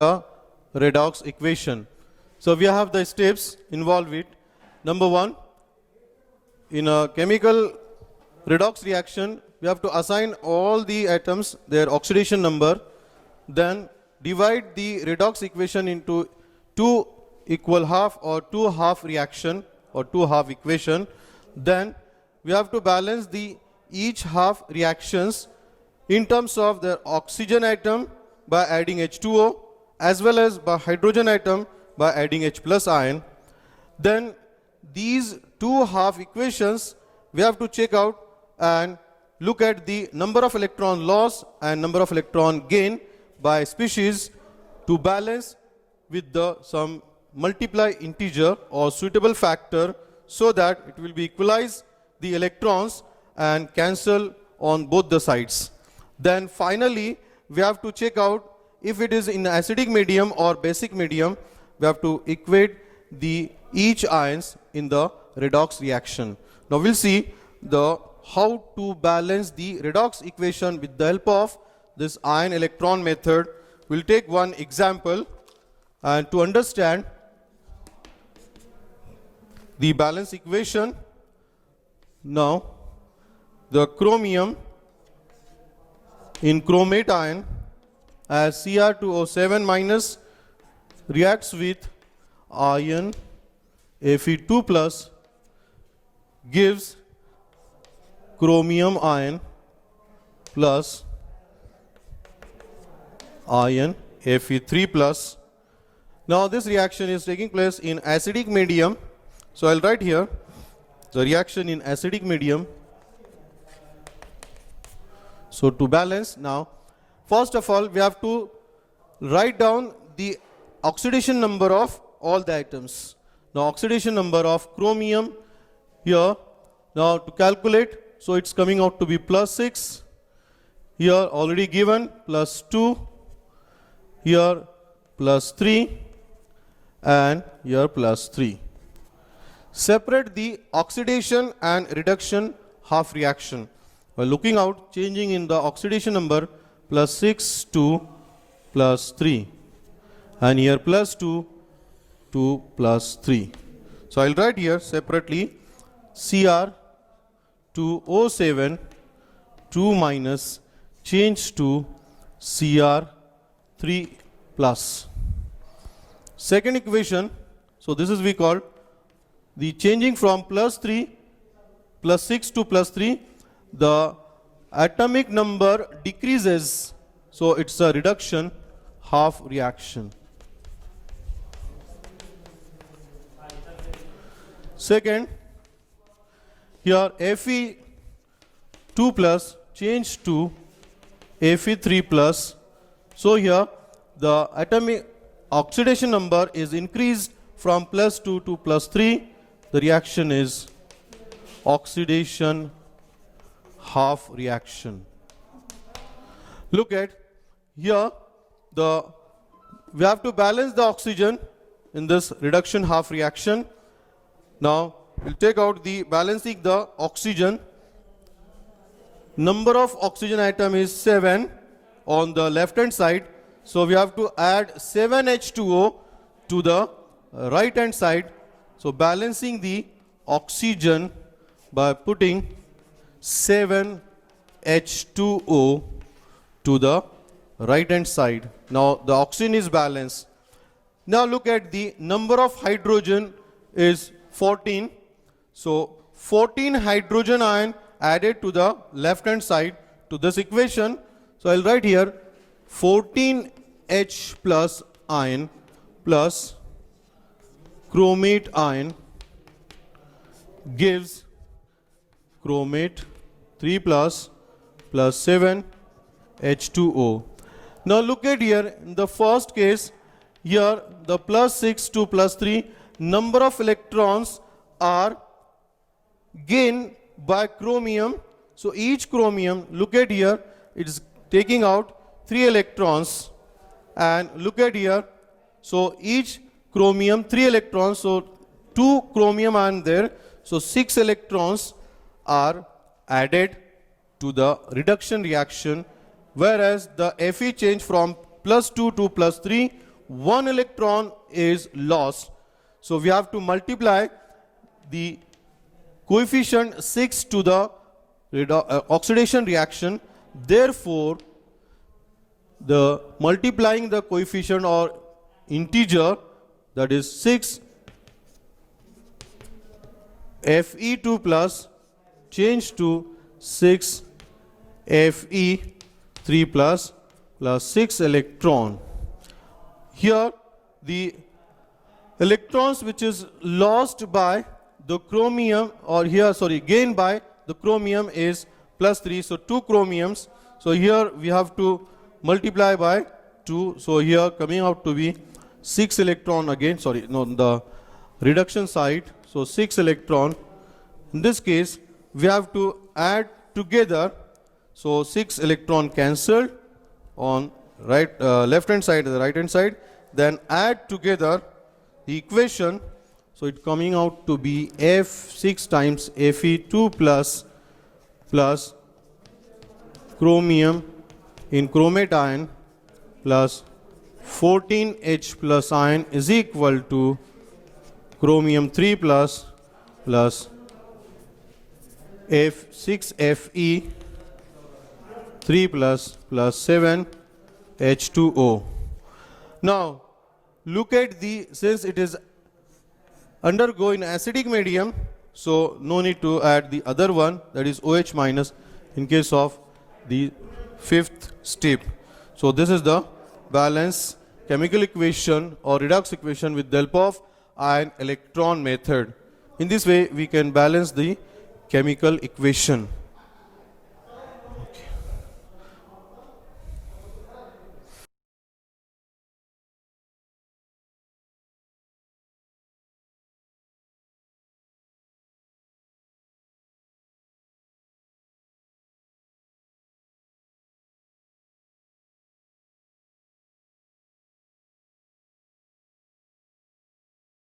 a redox equation. So we have the steps involved with. Number one, in a chemical redox reaction, we have to assign all the atoms their oxidation number, then divide the redox equation into two equal half or two half reaction or two half equation. Then we have to balance the each half reactions in terms of the oxygen atom by adding H2O as well as by hydrogen atom by adding H plus ion. Then these two half equations we have to check out and look at the number of electron loss and number of electron gain by species to balance with the some multiply integer or suitable factor so that it will be equalize the electrons and cancel on both the sides. Then finally we have to check out if it is in acidic medium or basic medium. We have to equate the each ions in the redox reaction. Now we'll see the how to balance the redox equation with the help of this ion electron method. We'll take one example, and to understand the balance equation, now the chromium in chromate ion as Cr2O7 minus reacts with ion Fe2 plus gives chromium ion plus ion Fe3 plus. Now this reaction is taking place in acidic medium. So I'll write here the reaction in acidic medium. So to balance, now first of all we have to write down the oxidation number of all the atoms. Now oxidation number of chromium here, now to calculate, so it's coming out to be plus 6, here already given plus 2, here plus 3 and here plus 3. Separate the oxidation and reduction half reaction by looking out, changing in the oxidation number plus 6 to plus 3 and here plus 2 to plus 3. So I'll write here separately Cr2O7 2 minus change to Cr3 plus. Second equation, so this is we call the changing from plus 3 plus 6 to plus 3, the atomic number decreases, so it's a reduction half reaction. Second, here Fe2 plus change to Fe3 plus. So here the atomic oxidation number is increased from plus 2 to plus 3. The reaction is oxidation half reaction. Look at here, we have to balance the oxygen in this reduction half reaction. Now we'll take out the balancing the oxygen. Number of oxygen atom is 7 on the left hand side, so we have to add 7 H2O to the right hand side. So balancing the oxygen by putting 7 H2O to the right hand side. Now the oxygen is balanced. Now look at the number of hydrogen is 14. So 14 hydrogen ion added to the left hand side to this equation. So I'll write here 14 H plus ion plus chromate ion gives chromate 3 plus 7 H2O. Now look at here, in the first case, here the plus 6 to plus 3, number of electrons are gained by chromium. So each chromium, look at here, it's taking out 3 electrons, and look at here, so each chromium 3 electrons, so 2 chromium are there, so 6 electrons are added to the reduction reaction, whereas the Fe change from plus 2 to plus 3 one electron is lost. So we have to multiply the coefficient 6 to the oxidation reaction. Therefore, the multiplying the coefficient or integer, that is 6 Fe2 plus change to 6 Fe3 plus 6 electron. Here the electrons which is lost by the chromium, or here gained by the chromium is +3, so 2 chromiums. So here we have to multiply by 2, so here coming out to be 6 electron again, the reduction side, so 6 electron. In this case we have to add together, so 6 electron cancelled on left hand side, the right hand side, then add together the equation, so it coming out to be F6 times Fe2 plus chromium in chromate ion plus 14H plus ion is equal to chromium 3 plus F6Fe 3 plus 7 H2O. Now look at since it is undergoing acidic medium, so no need to add the other one, that is OH minus in case of the fifth step. So this is the balance chemical equation or redox equation with Delpov ion electron method. In this way we can balance the chemical equation.